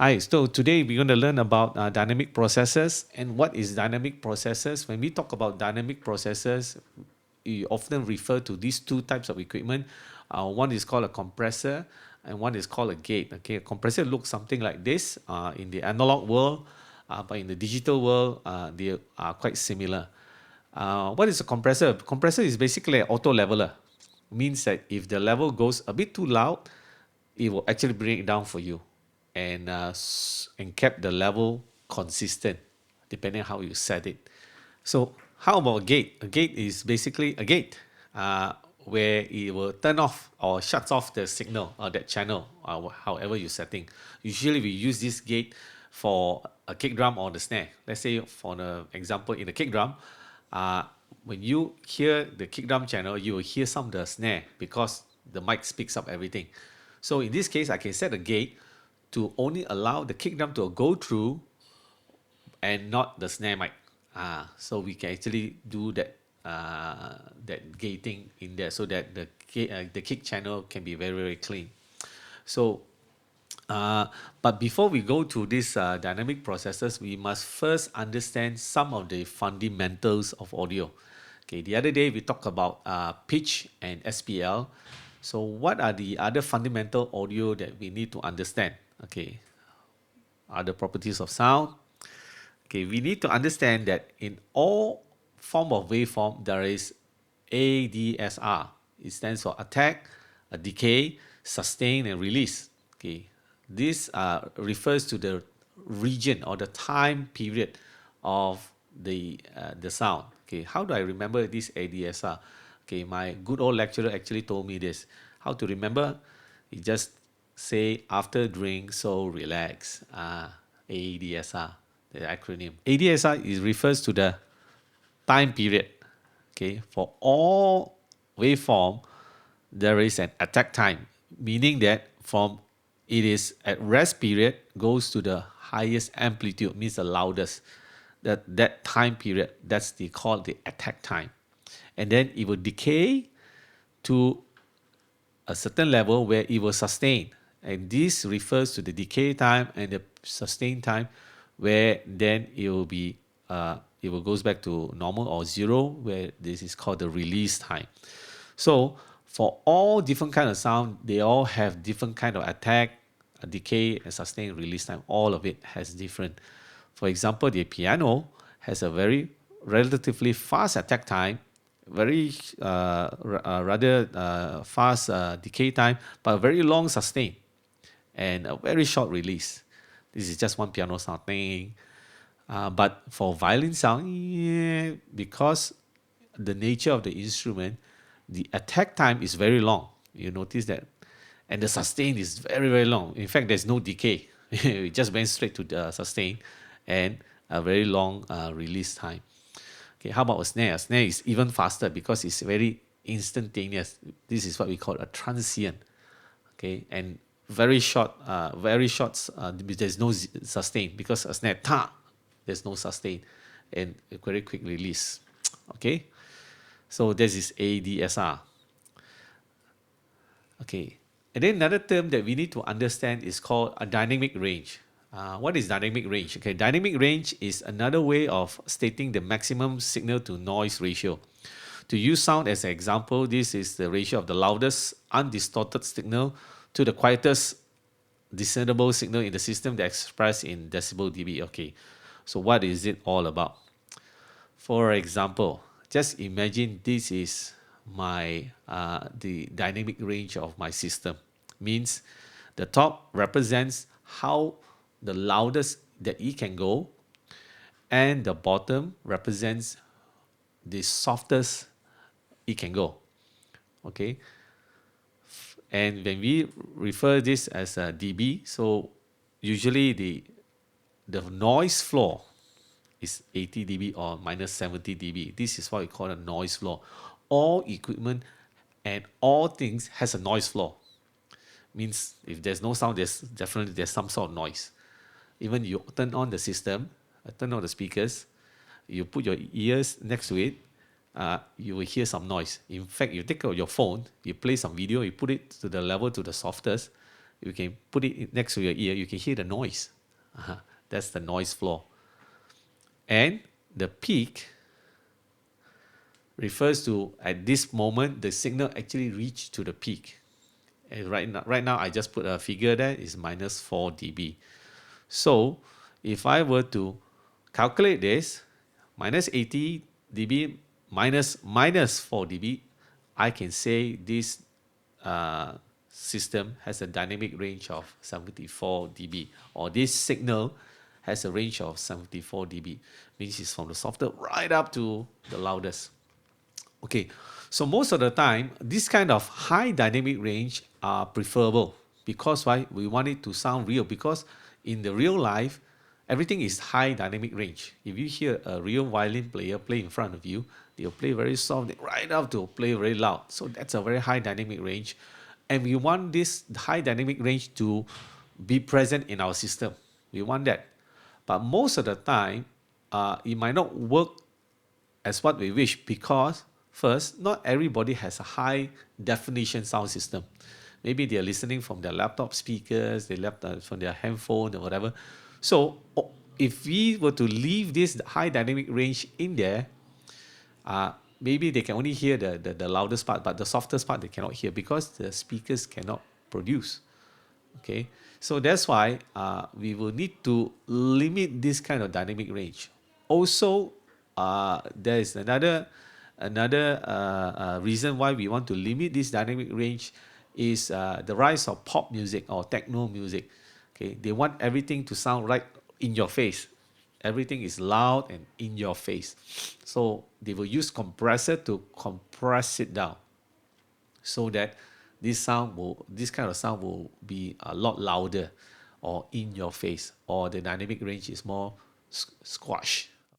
Hi, so today we're going to learn about dynamic processors and what is dynamic processors. When we talk about dynamic processors, we often refer to these two types of equipment. One is called a compressor and one is called a gate. Okay, a compressor looks something like this in the analog world, but in the digital world, they are quite similar. What is a compressor? Compressor is basically an auto leveler. Means that if the level goes a bit too loud, it will actually bring it down for you and kept the level consistent depending on how you set it. So how about a gate? A gate is basically a gate where it will turn off or shuts off the signal or that channel, however you're setting. Usually we use this gate for a kick drum or the snare. Let's say for the example in the kick drum, uh, when you hear the kick drum channel, you will hear some of the snare because the mic speaks up everything. So in this case, I can set a gate to only allow the kick drum to go through and not the snare mic. So we can actually do that gating in there so that the kick channel can be very very clean. So but before we go to these dynamic processors, we must first understand some of the fundamentals of audio. Okay, the other day we talked about pitch and SPL. So what are the other fundamental audio that we need to understand? Okay, other properties of sound. Okay, we need to understand that in all form of waveform, there is ADSR. It stands for attack, a decay, sustain, and release. Okay, this refers to the region or the time period of the sound. Okay, how do I remember this ADSR? Okay, my good old lecturer actually told me this. How to remember? He just say after drink, so relax. ADSR, the acronym. ADSR is refers to the time period. Okay, for all waveform, there is an attack time, meaning that from it is at rest period goes to the highest amplitude, means the loudest. That time period, that's the called the attack time, and then it will decay to a certain level where it will sustain. And this refers to the decay time and the sustain time, where then it will goes back to normal or zero, where this is called the release time. So for all different kind of sound, they all have different kind of attack, decay, and sustain release time. All of it has different. For example, the piano has a very relatively fast attack time, very rather fast decay time, but very long sustain and a very short release. This is just one piano sound thing. But for violin sound, yeah, because the nature of the instrument, the attack time is very long. You notice that, and the sustain is very very long. In fact, there's no decay. It just went straight to the sustain, and a very long release time. Okay, how about a snare? A snare is even faster because it's very instantaneous. This is what we call a transient. Okay, and very short. There's no sustain because a snare, ta, there's no sustain, and a very quick release. Okay, so this is ADSR. Okay, and then another term that we need to understand is called a dynamic range. What is dynamic range? Okay, dynamic range is another way of stating the maximum signal to noise ratio. To use sound as an example, this is the ratio of the loudest undistorted signal to the quietest discernible signal in the system that expressed in decibel dB. Okay, so what is it all about? For example, just imagine this is my the dynamic range of my system. Means the top represents how the loudest that it can go, and the bottom represents the softest it can go. Okay, and when we refer this as a dB, so usually the noise floor is 80 dB or minus 70 dB. This is what we call a noise floor. All equipment and all things has a noise floor. Means if there's no sound, there's some sort of noise. Even you turn on the system, turn on the speakers, you put your ears next to it, you will hear some noise. In fact, you take out your phone, you play some video, you put it to the level to the softest, you can put it next to your ear, you can hear the noise. Uh-huh. That's the noise floor. And the peak refers to at this moment the signal actually reached to the peak. And right now I just put a figure there is minus 4 dB. So if I were to calculate this, minus 80 dB minus 4 dB, I can say this uh, system has a dynamic range of 74 dB, or this signal has a range of 74 dB. Means it's from the softest right up to the loudest. Okay, so most of the time, this kind of high dynamic range are preferable because why? We want it to sound real, because in the real life, everything is high dynamic range. If you hear a real violin player play in front of you, they'll play very soft, right up to play very loud. So that's a very high dynamic range. And we want this high dynamic range to be present in our system. We want that. But most of the time, it might not work as what we wish, because first, not everybody has a high definition sound system. Maybe they're listening from their laptop speakers, they left from their handphone or whatever. So if we were to leave this high dynamic range in there, maybe they can only hear the loudest part, but the softest part they cannot hear because the speakers cannot produce. Okay, so that's why we will need to limit this kind of dynamic range. Also, there is another reason why we want to limit this dynamic range is the rise of pop music or techno music. Okay, they want everything to sound right in your face. Everything is loud and in your face. So they will use compressor to compress it down so that this kind of sound will be a lot louder or in your face, or the dynamic range is more squash.